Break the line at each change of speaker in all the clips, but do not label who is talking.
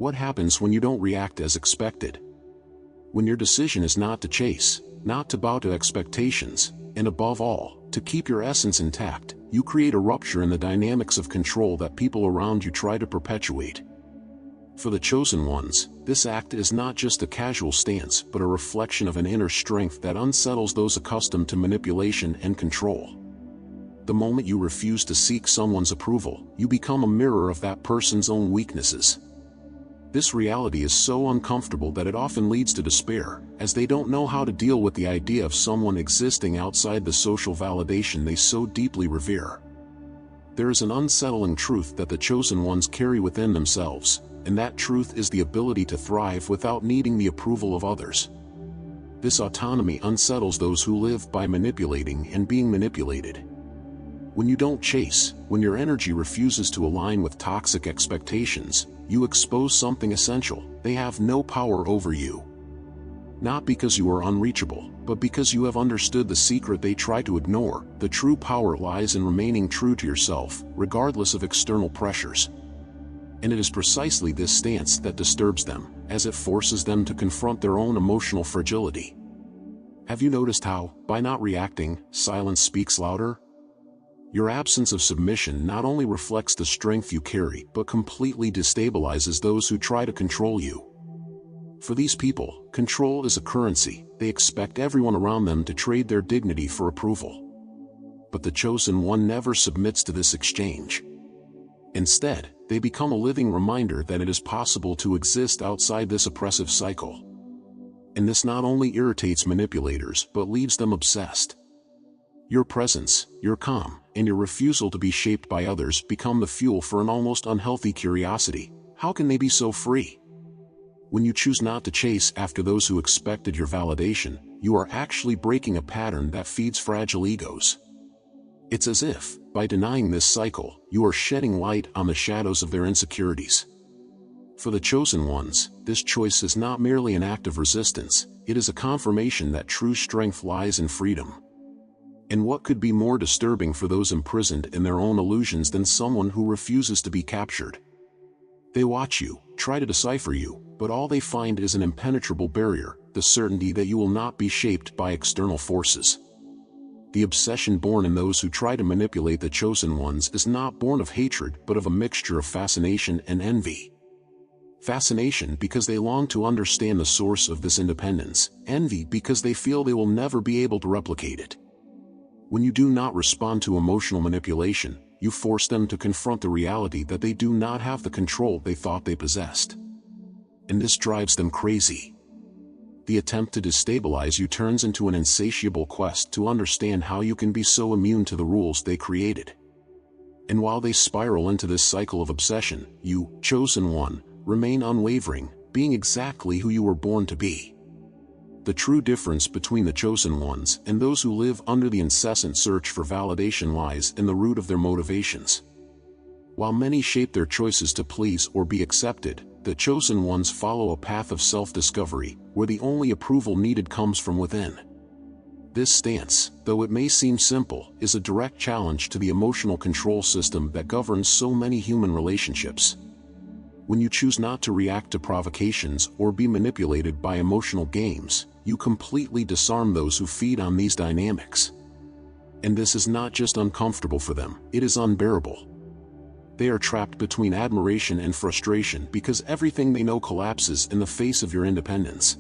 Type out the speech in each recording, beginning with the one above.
what happens when you don't react as expected? When your decision is not to chase, not to bow to expectations, and above all, to keep your essence intact, you create a rupture in the dynamics of control that people around you try to perpetuate. For the chosen ones, this act is not just a casual stance but a reflection of an inner strength that unsettles those accustomed to manipulation and control. The moment you refuse to seek someone's approval, you become a mirror of that person's own weaknesses. This reality is so uncomfortable that it often leads to despair, as they don't know how to deal with the idea of someone existing outside the social validation they so deeply revere. There is an unsettling truth that the chosen ones carry within themselves, and that truth is the ability to thrive without needing the approval of others. This autonomy unsettles those who live by manipulating and being manipulated. When you don't chase, when your energy refuses to align with toxic expectations, you expose something essential: they have no power over you. Not because you are unreachable, but because you have understood the secret they try to ignore. The true power lies in remaining true to yourself, regardless of external pressures. And it is precisely this stance that disturbs them, as it forces them to confront their own emotional fragility. Have you noticed how, by not reacting, silence speaks louder? Your absence of submission not only reflects the strength you carry, but completely destabilizes those who try to control you. For these people, control is a currency. They expect everyone around them to trade their dignity for approval. But the chosen one never submits to this exchange. Instead, they become a living reminder that it is possible to exist outside this oppressive cycle. And this not only irritates manipulators but leaves them obsessed. Your presence, your calm, and your refusal to be shaped by others become the fuel for an almost unhealthy curiosity. How can they be so free? When you choose not to chase after those who expected your validation, you are actually breaking a pattern that feeds fragile egos. It's as if, by denying this cycle, you are shedding light on the shadows of their insecurities. For the chosen ones, this choice is not merely an act of resistance, it is a confirmation that true strength lies in freedom. And what could be more disturbing for those imprisoned in their own illusions than someone who refuses to be captured? They watch you, try to decipher you, but all they find is an impenetrable barrier, the certainty that you will not be shaped by external forces. The obsession born in those who try to manipulate the chosen ones is not born of hatred but of a mixture of fascination and envy. Fascination because they long to understand the source of this independence, envy because they feel they will never be able to replicate it. When you do not respond to emotional manipulation, you force them to confront the reality that they do not have the control they thought they possessed. And this drives them crazy. The attempt to destabilize you turns into an insatiable quest to understand how you can be so immune to the rules they created. And while they spiral into this cycle of obsession, you, chosen one, remain unwavering, being exactly who you were born to be. The true difference between the chosen ones and those who live under the incessant search for validation lies in the root of their motivations. While many shape their choices to please or be accepted, the chosen ones follow a path of self-discovery, where the only approval needed comes from within. This stance, though it may seem simple, is a direct challenge to the emotional control system that governs so many human relationships. When you choose not to react to provocations or be manipulated by emotional games, you completely disarm those who feed on these dynamics. And this is not just uncomfortable for them, it is unbearable. They are trapped between admiration and frustration because everything they know collapses in the face of your independence.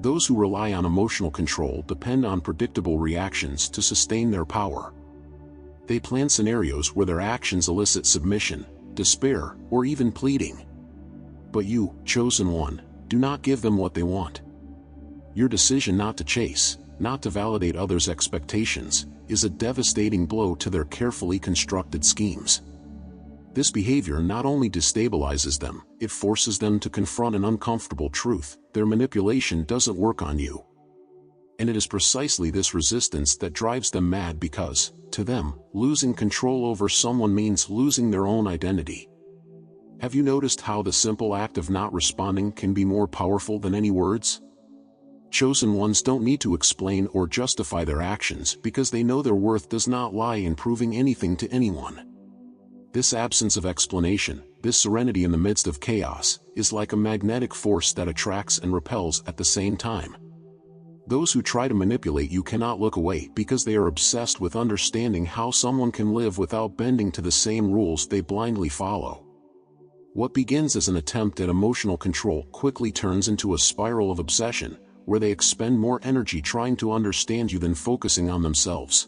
Those who rely on emotional control depend on predictable reactions to sustain their power. They plan scenarios where their actions elicit submission, despair, or even pleading. But you, chosen one, do not give them what they want. Your decision not to chase, not to validate others' expectations, is a devastating blow to their carefully constructed schemes. This behavior not only destabilizes them, it forces them to confront an uncomfortable truth: their manipulation doesn't work on you. And it is precisely this resistance that drives them mad because, to them, losing control over someone means losing their own identity. Have you noticed how the simple act of not responding can be more powerful than any words? Chosen ones don't need to explain or justify their actions because they know their worth does not lie in proving anything to anyone. This absence of explanation, this serenity in the midst of chaos, is like a magnetic force that attracts and repels at the same time. Those who try to manipulate you cannot look away because they are obsessed with understanding how someone can live without bending to the same rules they blindly follow. What begins as an attempt at emotional control quickly turns into a spiral of obsession, where they expend more energy trying to understand you than focusing on themselves.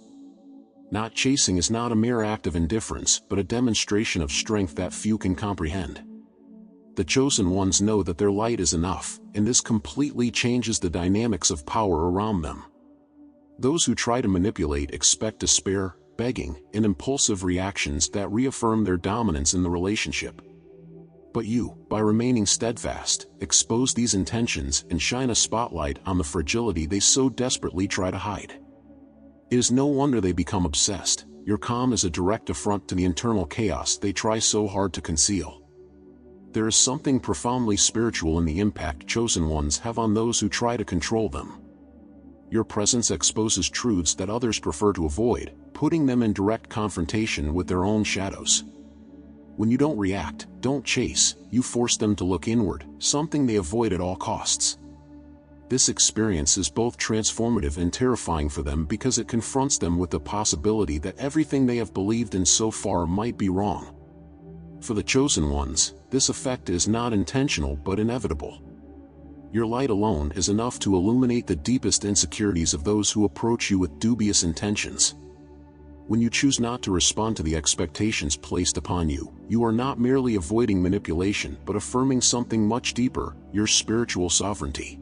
Not chasing is not a mere act of indifference, but a demonstration of strength that few can comprehend. The chosen ones know that their light is enough, and this completely changes the dynamics of power around them. Those who try to manipulate expect despair, begging, and impulsive reactions that reaffirm their dominance in the relationship. But you, by remaining steadfast, expose these intentions and shine a spotlight on the fragility they so desperately try to hide. It is no wonder they become obsessed. Your calm is a direct affront to the internal chaos they try so hard to conceal. There is something profoundly spiritual in the impact chosen ones have on those who try to control them. Your presence exposes truths that others prefer to avoid, putting them in direct confrontation with their own shadows. When you don't react, don't chase, you force them to look inward, something they avoid at all costs. This experience is both transformative and terrifying for them because it confronts them with the possibility that everything they have believed in so far might be wrong. For the chosen ones, this effect is not intentional but inevitable. Your light alone is enough to illuminate the deepest insecurities of those who approach you with dubious intentions. When you choose not to respond to the expectations placed upon you, you are not merely avoiding manipulation but affirming something much deeper, your spiritual sovereignty.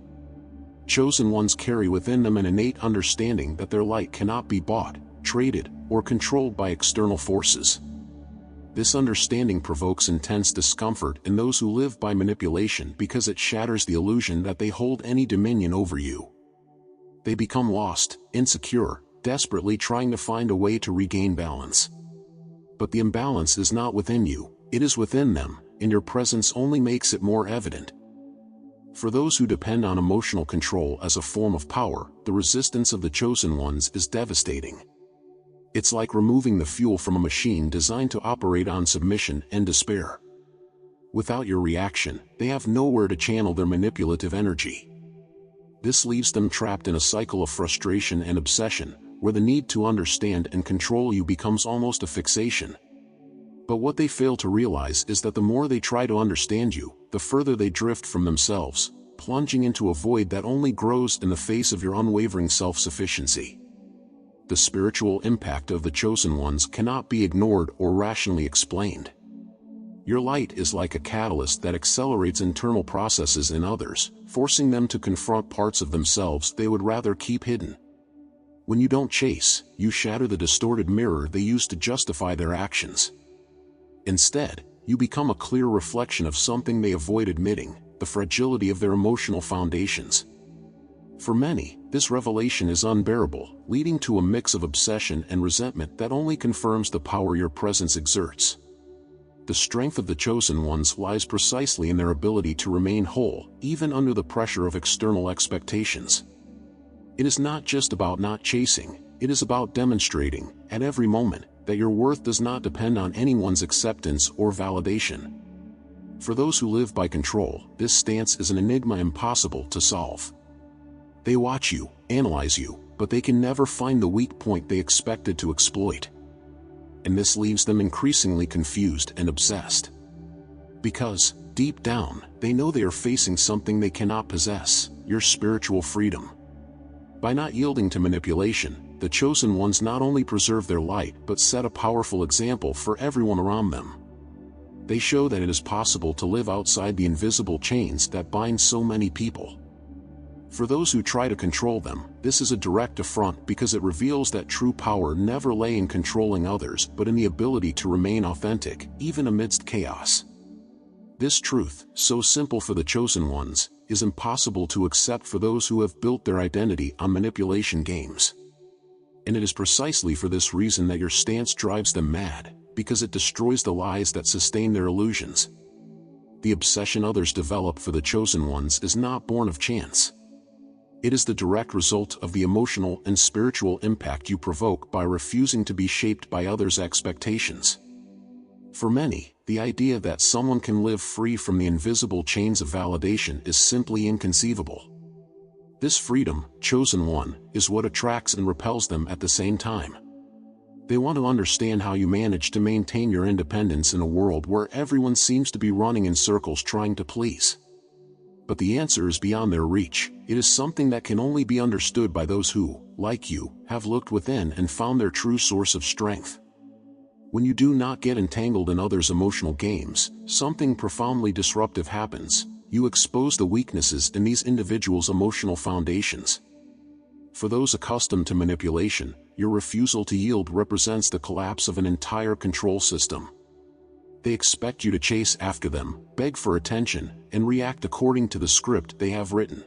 Chosen ones carry within them an innate understanding that their light cannot be bought, traded, or controlled by external forces. This understanding provokes intense discomfort in those who live by manipulation because it shatters the illusion that they hold any dominion over you. They become lost, insecure, desperately trying to find a way to regain balance. But the imbalance is not within you, it is within them, and your presence only makes it more evident. For those who depend on emotional control as a form of power, the resistance of the chosen ones is devastating. It's like removing the fuel from a machine designed to operate on submission and despair. Without your reaction, they have nowhere to channel their manipulative energy. This leaves them trapped in a cycle of frustration and obsession, where the need to understand and control you becomes almost a fixation. But what they fail to realize is that the more they try to understand you, the further they drift from themselves, plunging into a void that only grows in the face of your unwavering self-sufficiency. The spiritual impact of the chosen ones cannot be ignored or rationally explained. Your light is like a catalyst that accelerates internal processes in others, forcing them to confront parts of themselves they would rather keep hidden. When you don't chase, you shatter the distorted mirror they use to justify their actions. Instead, you become a clear reflection of something they avoid admitting, the fragility of their emotional foundations. For many, this revelation is unbearable, leading to a mix of obsession and resentment that only confirms the power your presence exerts. The strength of the chosen ones lies precisely in their ability to remain whole, even under the pressure of external expectations. It is not just about not chasing, it is about demonstrating, at every moment, that your worth does not depend on anyone's acceptance or validation. For those who live by control, this stance is an enigma impossible to solve. They watch you, analyze you, but they can never find the weak point they expected to exploit. And this leaves them increasingly confused and obsessed. Because, deep down, they know they are facing something they cannot possess, your spiritual freedom. By not yielding to manipulation, the chosen ones not only preserve their light but set a powerful example for everyone around them. They show that it is possible to live outside the invisible chains that bind so many people. For those who try to control them, this is a direct affront because it reveals that true power never lay in controlling others but in the ability to remain authentic, even amidst chaos. This truth, so simple for the chosen ones, is impossible to accept for those who have built their identity on manipulation games. And it is precisely for this reason that your stance drives them mad, because it destroys the lies that sustain their illusions. The obsession others develop for the chosen ones is not born of chance. It is the direct result of the emotional and spiritual impact you provoke by refusing to be shaped by others' expectations. For many, the idea that someone can live free from the invisible chains of validation is simply inconceivable. This freedom, chosen one, is what attracts and repels them at the same time. They want to understand how you manage to maintain your independence in a world where everyone seems to be running in circles trying to please. But the answer is beyond their reach. It is something that can only be understood by those who, like you, have looked within and found their true source of strength. When you do not get entangled in others' emotional games, something profoundly disruptive happens. You expose the weaknesses in these individuals' emotional foundations. For those accustomed to manipulation, your refusal to yield represents the collapse of an entire control system. They expect you to chase after them, beg for attention, and react according to the script they have written.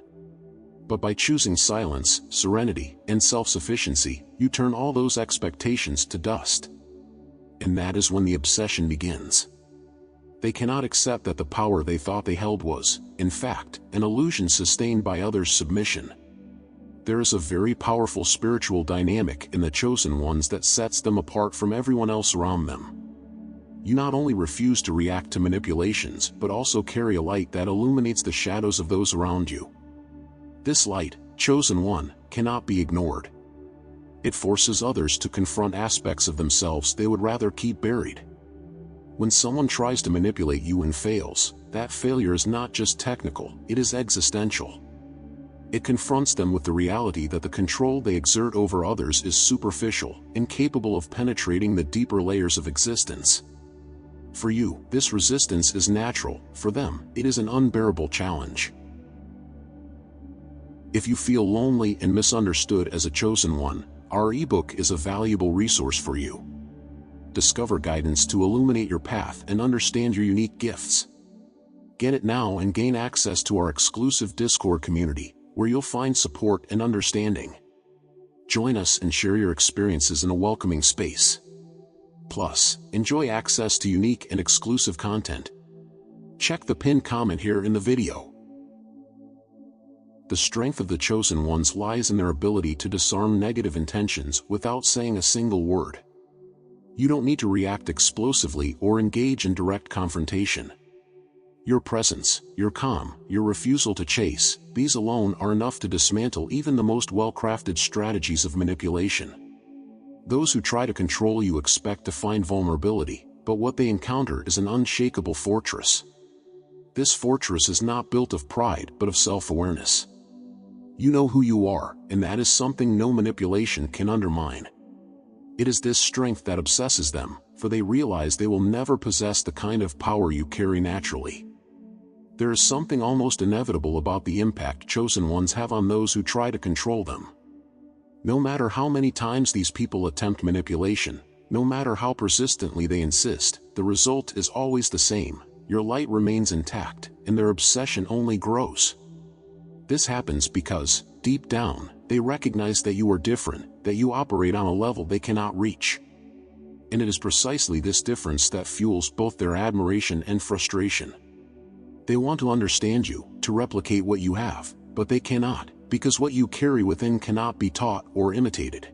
But by choosing silence, serenity, and self-sufficiency, you turn all those expectations to dust. And that is when the obsession begins. They cannot accept that the power they thought they held was, in fact, an illusion sustained by others' submission. There is a very powerful spiritual dynamic in the chosen ones that sets them apart from everyone else around them. You not only refuse to react to manipulations but also carry a light that illuminates the shadows of those around you. This light, chosen one, cannot be ignored. It forces others to confront aspects of themselves they would rather keep buried. When someone tries to manipulate you and fails, that failure is not just technical, it is existential. It confronts them with the reality that the control they exert over others is superficial, incapable of penetrating the deeper layers of existence. For you, this resistance is natural. For them, it is an unbearable challenge. If you feel lonely and misunderstood as a chosen one, our ebook is a valuable resource for you. Discover guidance to illuminate your path and understand your unique gifts. Get it now and gain access to our exclusive Discord community, where you'll find support and understanding. Join us and share your experiences in a welcoming space. Plus, enjoy access to unique and exclusive content. Check the pinned comment here in the video. The strength of the chosen ones lies in their ability to disarm negative intentions without saying a single word. You don't need to react explosively or engage in direct confrontation. Your presence, your calm, your refusal to chase, these alone are enough to dismantle even the most well-crafted strategies of manipulation. Those who try to control you expect to find vulnerability, but what they encounter is an unshakable fortress. This fortress is not built of pride but of self-awareness. You know who you are, and that is something no manipulation can undermine. It is this strength that obsesses them, for they realize they will never possess the kind of power you carry naturally. There is something almost inevitable about the impact chosen ones have on those who try to control them. No matter how many times these people attempt manipulation, no matter how persistently they insist, the result is always the same. Your light remains intact, and their obsession only grows. This happens because, deep down, they recognize that you are different, that you operate on a level they cannot reach. And it is precisely this difference that fuels both their admiration and frustration. They want to understand you, to replicate what you have, but they cannot, because what you carry within cannot be taught or imitated.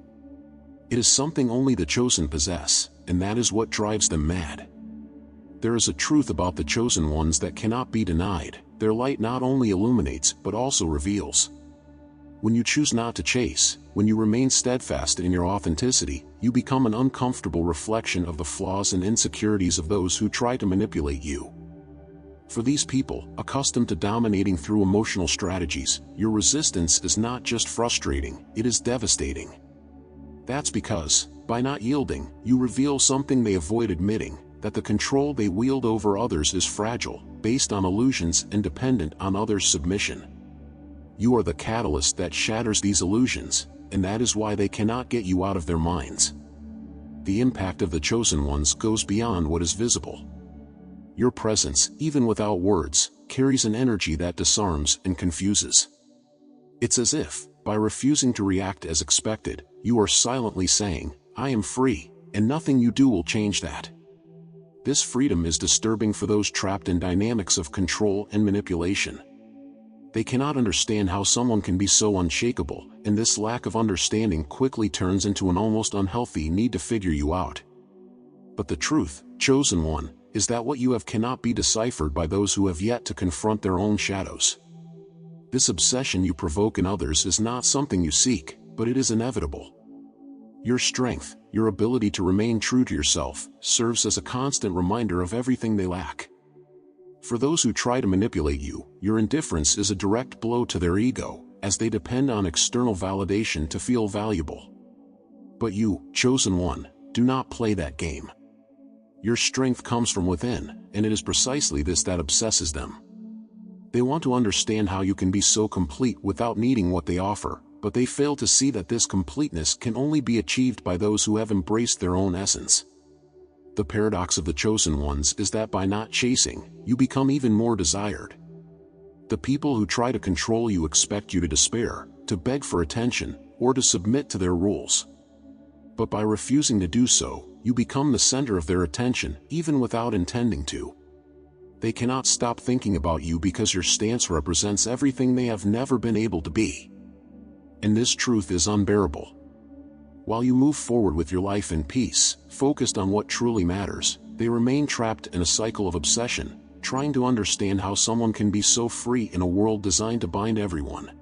It is something only the chosen possess, and that is what drives them mad. There is a truth about the chosen ones that cannot be denied. Their light not only illuminates but also reveals. When you choose not to chase, when you remain steadfast in your authenticity, you become an uncomfortable reflection of the flaws and insecurities of those who try to manipulate you. For these people, accustomed to dominating through emotional strategies, your resistance is not just frustrating, it is devastating. That's because, by not yielding, you reveal something they avoid admitting, that the control they wield over others is fragile, based on illusions and dependent on others' submission. You are the catalyst that shatters these illusions, and that is why they cannot get you out of their minds. The impact of the chosen ones goes beyond what is visible. Your presence, even without words, carries an energy that disarms and confuses. It's as if, by refusing to react as expected, you are silently saying, "I am free, and nothing you do will change that." This freedom is disturbing for those trapped in dynamics of control and manipulation. They cannot understand how someone can be so unshakable, and this lack of understanding quickly turns into an almost unhealthy need to figure you out. But the truth, chosen one, is that what you have cannot be deciphered by those who have yet to confront their own shadows. This obsession you provoke in others is not something you seek, but it is inevitable. Your strength, your ability to remain true to yourself, serves as a constant reminder of everything they lack. For those who try to manipulate you, your indifference is a direct blow to their ego, as they depend on external validation to feel valuable. But you, chosen one, do not play that game. Your strength comes from within, and it is precisely this that obsesses them. They want to understand how you can be so complete without needing what they offer, but they fail to see that this completeness can only be achieved by those who have embraced their own essence. The paradox of the chosen ones is that by not chasing, you become even more desired. The people who try to control you expect you to despair, to beg for attention, or to submit to their rules. But by refusing to do so, you become the center of their attention, even without intending to. They cannot stop thinking about you because your stance represents everything they have never been able to be. And this truth is unbearable. While you move forward with your life in peace, focused on what truly matters, they remain trapped in a cycle of obsession, trying to understand how someone can be so free in a world designed to bind everyone.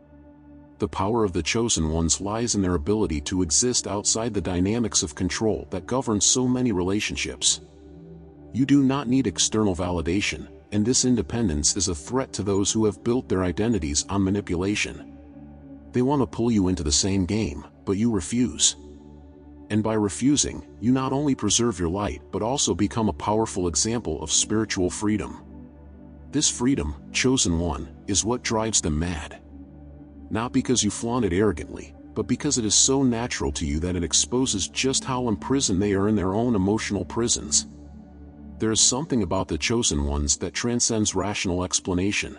The power of the chosen ones lies in their ability to exist outside the dynamics of control that govern so many relationships. You do not need external validation, and this independence is a threat to those who have built their identities on manipulation. They want to pull you into the same game, but you refuse. And by refusing, you not only preserve your light but also become a powerful example of spiritual freedom. This freedom, chosen one, is what drives them mad. Not because you flaunt it arrogantly, but because it is so natural to you that it exposes just how imprisoned they are in their own emotional prisons. There is something about the chosen ones that transcends rational explanation.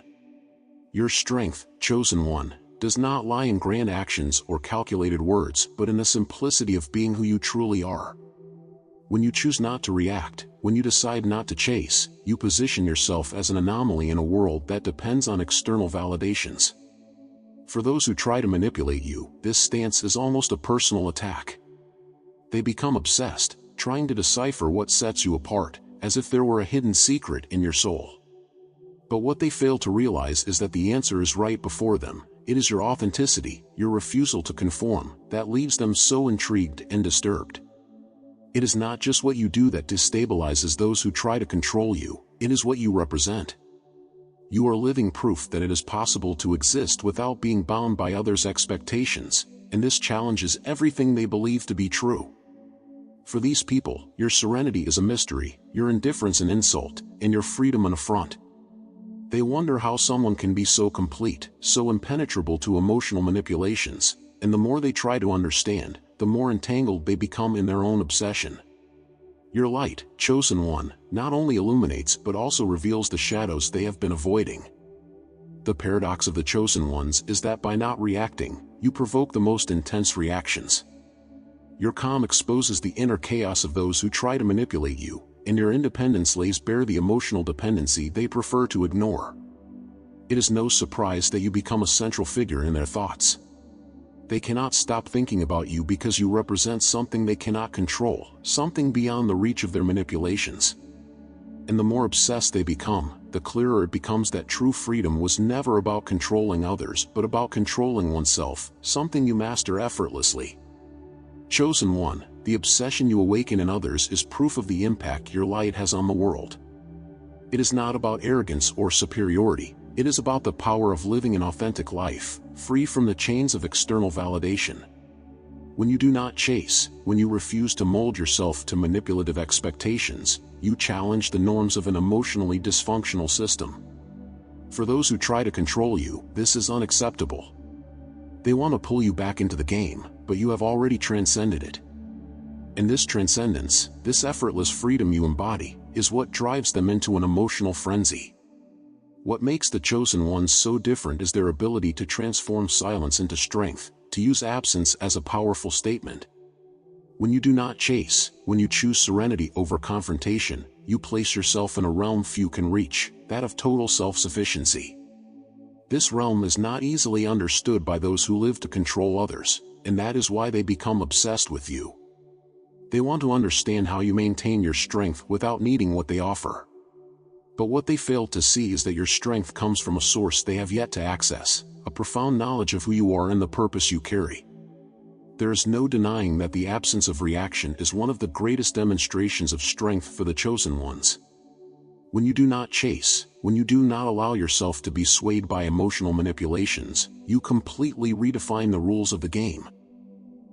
Your strength, chosen one, does not lie in grand actions or calculated words, but in the simplicity of being who you truly are. When you choose not to react, when you decide not to chase, you position yourself as an anomaly in a world that depends on external validations. For those who try to manipulate you, this stance is almost a personal attack. They become obsessed, trying to decipher what sets you apart, as if there were a hidden secret in your soul. But what they fail to realize is that the answer is right before them. It is your authenticity, your refusal to conform, that leaves them so intrigued and disturbed. It is not just what you do that destabilizes those who try to control you, it is what you represent. You are living proof that it is possible to exist without being bound by others' expectations, and this challenges everything they believe to be true. For these people, your serenity is a mystery, your indifference an insult, and your freedom an affront. They wonder how someone can be so complete, so impenetrable to emotional manipulations, and the more they try to understand, the more entangled they become in their own obsession. Your light, chosen one, not only illuminates but also reveals the shadows they have been avoiding. The paradox of the chosen ones is that by not reacting, you provoke the most intense reactions. Your calm exposes the inner chaos of those who try to manipulate you, and your independence lays bare the emotional dependency they prefer to ignore. It is no surprise that you become a central figure in their thoughts. They cannot stop thinking about you because you represent something they cannot control, something beyond the reach of their manipulations. And the more obsessed they become, the clearer it becomes that true freedom was never about controlling others but about controlling oneself, something you master effortlessly. Chosen one, the obsession you awaken in others is proof of the impact your light has on the world. It is not about arrogance or superiority, it is about the power of living an authentic life, free from the chains of external validation. When you do not chase, when you refuse to mold yourself to manipulative expectations, you challenge the norms of an emotionally dysfunctional system. For those who try to control you, this is unacceptable. They want to pull you back into the game, but you have already transcended it. And this transcendence, this effortless freedom you embody, is what drives them into an emotional frenzy. What makes the chosen ones so different is their ability to transform silence into strength, to use absence as a powerful statement. When you do not chase, when you choose serenity over confrontation, you place yourself in a realm few can reach, that of total self-sufficiency. This realm is not easily understood by those who live to control others, and that is why they become obsessed with you. They want to understand how you maintain your strength without needing what they offer. But what they fail to see is that your strength comes from a source they have yet to access, a profound knowledge of who you are and the purpose you carry. There is no denying that the absence of reaction is one of the greatest demonstrations of strength for the chosen ones. When you do not chase, when you do not allow yourself to be swayed by emotional manipulations, you completely redefine the rules of the game.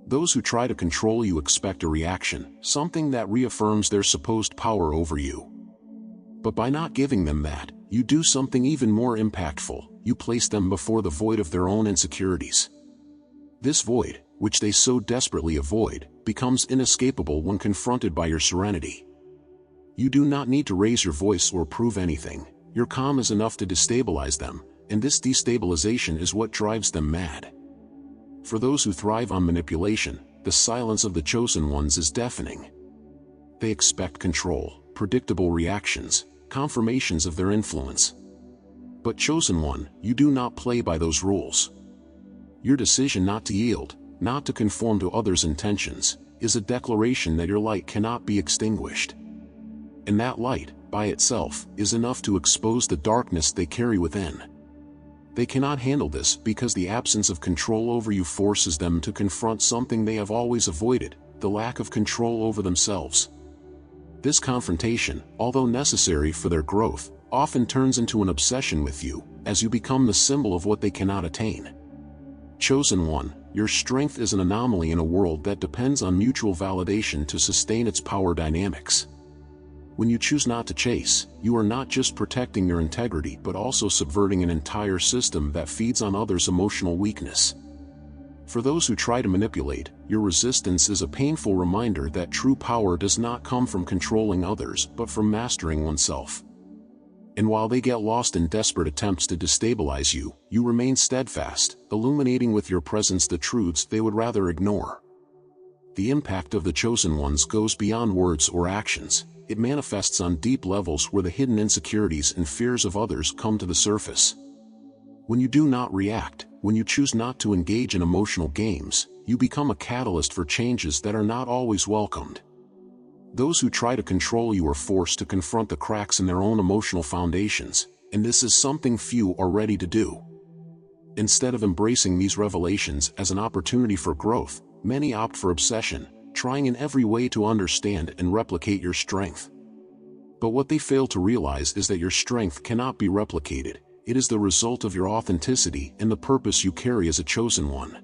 Those who try to control you expect a reaction, something that reaffirms their supposed power over you. But by not giving them that, you do something even more impactful. You place them before the void of their own insecurities. This void, which they so desperately avoid, becomes inescapable when confronted by your serenity. You do not need to raise your voice or prove anything. Your calm is enough to destabilize them, and this destabilization is what drives them mad. For those who thrive on manipulation, the silence of the chosen ones is deafening. They expect control, predictable reactions, confirmations of their influence. But chosen one, you do not play by those rules. Your decision not to yield, not to conform to others' intentions, is a declaration that your light cannot be extinguished. And that light, by itself, is enough to expose the darkness they carry within. They cannot handle this because the absence of control over you forces them to confront something they have always avoided, the lack of control over themselves. This confrontation, although necessary for their growth, often turns into an obsession with you, as you become the symbol of what they cannot attain. Chosen one, your strength is an anomaly in a world that depends on mutual validation to sustain its power dynamics. When you choose not to chase, you are not just protecting your integrity but also subverting an entire system that feeds on others' emotional weakness. For those who try to manipulate, your resistance is a painful reminder that true power does not come from controlling others but from mastering oneself. And while they get lost in desperate attempts to destabilize you, you remain steadfast, illuminating with your presence the truths they would rather ignore. The impact of the chosen ones goes beyond words or actions. It manifests on deep levels where the hidden insecurities and fears of others come to the surface. When you do not react, when you choose not to engage in emotional games, you become a catalyst for changes that are not always welcomed. Those who try to control you are forced to confront the cracks in their own emotional foundations, and this is something few are ready to do. Instead of embracing these revelations as an opportunity for growth, many opt for obsession, trying in every way to understand and replicate your strength. But what they fail to realize is that your strength cannot be replicated. It is the result of your authenticity and the purpose you carry as a chosen one.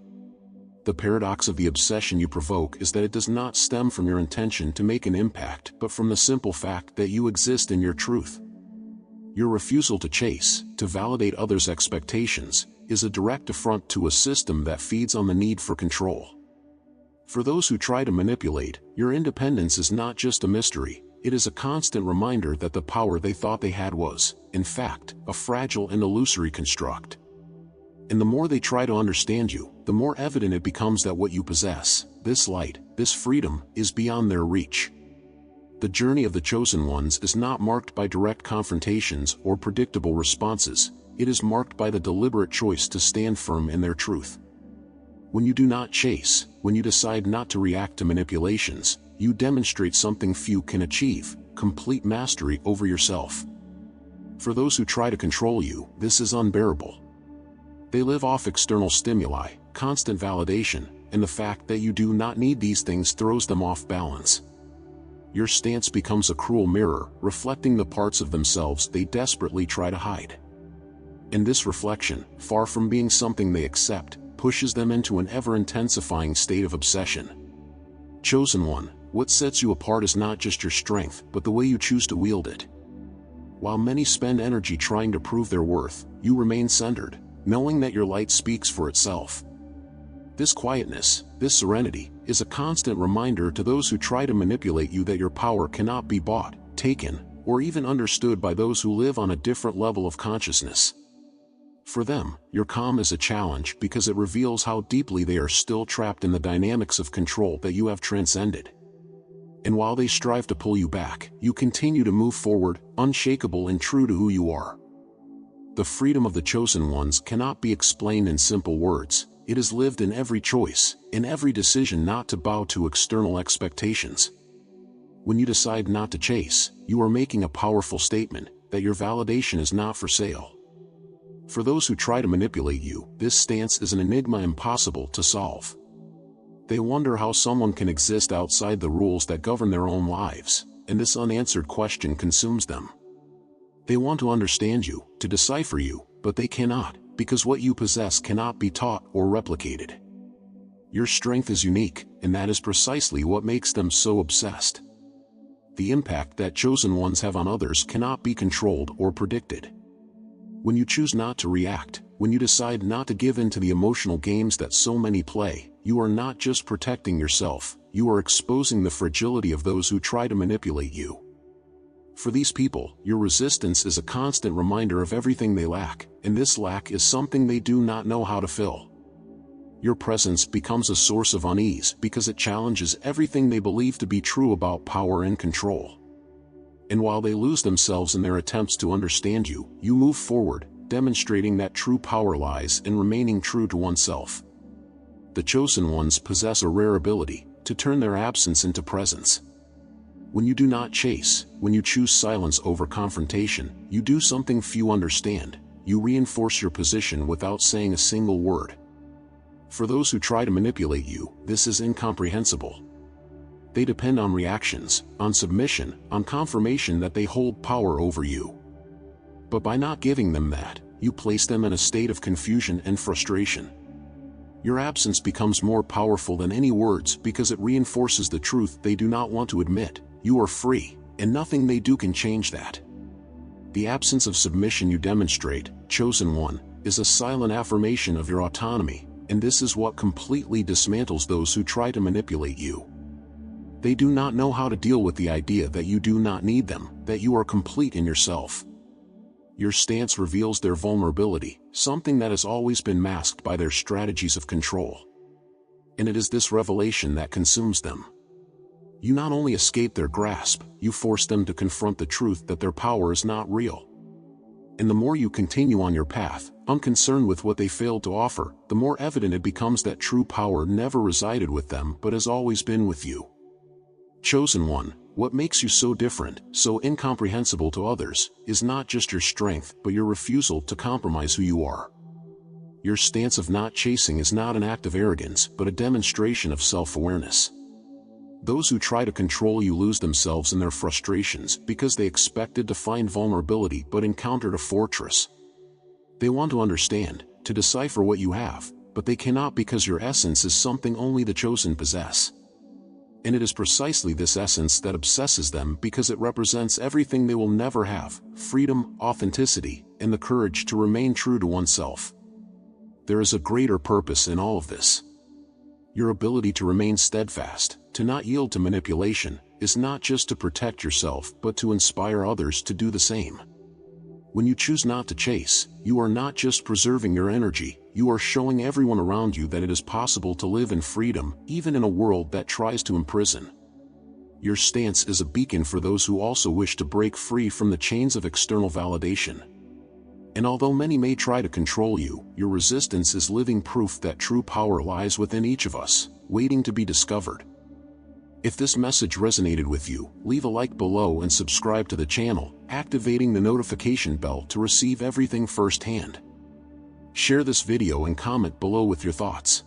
The paradox of the obsession you provoke is that it does not stem from your intention to make an impact but from the simple fact that you exist in your truth. Your refusal to chase, to validate others' expectations, is a direct affront to a system that feeds on the need for control. For those who try to manipulate, your independence is not just a mystery, it is a constant reminder that the power they thought they had was, in fact, a fragile and illusory construct. And the more they try to understand you, the more evident it becomes that what you possess, this light, this freedom, is beyond their reach. The journey of the chosen ones is not marked by direct confrontations or predictable responses, it is marked by the deliberate choice to stand firm in their truth. When you do not chase, when you decide not to react to manipulations, you demonstrate something few can achieve: complete mastery over yourself. For those who try to control you, this is unbearable. They live off external stimuli, constant validation, and the fact that you do not need these things throws them off balance. Your stance becomes a cruel mirror, reflecting the parts of themselves they desperately try to hide. And this reflection, far from being something they accept, pushes them into an ever-intensifying state of obsession. Chosen one, what sets you apart is not just your strength, but the way you choose to wield it. While many spend energy trying to prove their worth, you remain centered, knowing that your light speaks for itself. This quietness, this serenity, is a constant reminder to those who try to manipulate you that your power cannot be bought, taken, or even understood by those who live on a different level of consciousness. For them, your calm is a challenge because it reveals how deeply they are still trapped in the dynamics of control that you have transcended. And while they strive to pull you back, you continue to move forward, unshakable and true to who you are. The freedom of the chosen ones cannot be explained in simple words. it is lived in every choice, in every decision not to bow to external expectations. When you decide not to chase, you are making a powerful statement that your validation is not for sale. For those who try to manipulate you, this stance is an enigma impossible to solve. They wonder how someone can exist outside the rules that govern their own lives, and this unanswered question consumes them. They want to understand you, to decipher you, but they cannot, because what you possess cannot be taught or replicated. Your strength is unique, and that is precisely what makes them so obsessed. The impact that chosen ones have on others cannot be controlled or predicted. When you choose not to react, when you decide not to give in to the emotional games that so many play, you are not just protecting yourself, you are exposing the fragility of those who try to manipulate you. For these people, your resistance is a constant reminder of everything they lack, and this lack is something they do not know how to fill. Your presence becomes a source of unease because it challenges everything they believe to be true about power and control. And while they lose themselves in their attempts to understand you, you move forward, demonstrating that true power lies in remaining true to oneself. The chosen ones possess a rare ability to turn their absence into presence. When you do not chase, when you choose silence over confrontation, you do something few understand. You reinforce your position without saying a single word. For those who try to manipulate you, this is incomprehensible. They depend on reactions, on submission, on confirmation that they hold power over you. But by not giving them that, you place them in a state of confusion and frustration. Your absence becomes more powerful than any words because it reinforces the truth they do not want to admit. You are free, and nothing they do can change that. The absence of submission you demonstrate, chosen one, is a silent affirmation of your autonomy, and this is what completely dismantles those who try to manipulate you. They do not know how to deal with the idea that you do not need them, that you are complete in yourself. Your stance reveals their vulnerability, something that has always been masked by their strategies of control. And it is this revelation that consumes them. You not only escape their grasp, you force them to confront the truth that their power is not real. And the more you continue on your path, unconcerned with what they failed to offer, the more evident it becomes that true power never resided with them but has always been with you. Chosen one, what makes you so different, so incomprehensible to others, is not just your strength but your refusal to compromise who you are. Your stance of not chasing is not an act of arrogance but a demonstration of self-awareness. Those who try to control you lose themselves in their frustrations because they expected to find vulnerability but encountered a fortress. They want to understand, to decipher what you have, but they cannot because your essence is something only the chosen possess. And it is precisely this essence that obsesses them because it represents everything they will never have: freedom, authenticity, and the courage to remain true to oneself. There is a greater purpose in all of this. Your ability to remain steadfast, to not yield to manipulation, is not just to protect yourself but to inspire others to do the same. When you choose not to chase, you are not just preserving your energy, you are showing everyone around you that it is possible to live in freedom, even in a world that tries to imprison. Your stance is a beacon for those who also wish to break free from the chains of external validation. And although many may try to control you, your resistance is living proof that true power lies within each of us, waiting to be discovered. If this message resonated with you, leave a like below and subscribe to the channel, activating the notification bell to receive everything firsthand. Share this video and comment below with your thoughts.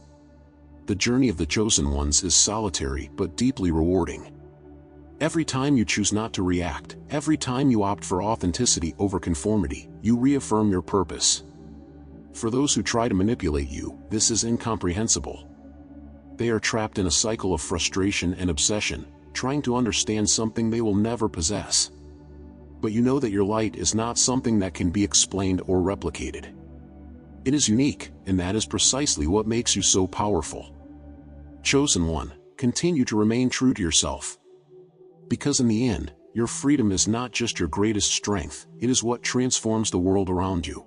The journey of the chosen ones is solitary but deeply rewarding. Every time you choose not to react, every time you opt for authenticity over conformity, you reaffirm your purpose. For those who try to manipulate you, this is incomprehensible. They are trapped in a cycle of frustration and obsession, trying to understand something they will never possess. But you know that your light is not something that can be explained or replicated. It is unique, and that is precisely what makes you so powerful. Chosen one, continue to remain true to yourself. Because in the end, your freedom is not just your greatest strength, it is what transforms the world around you.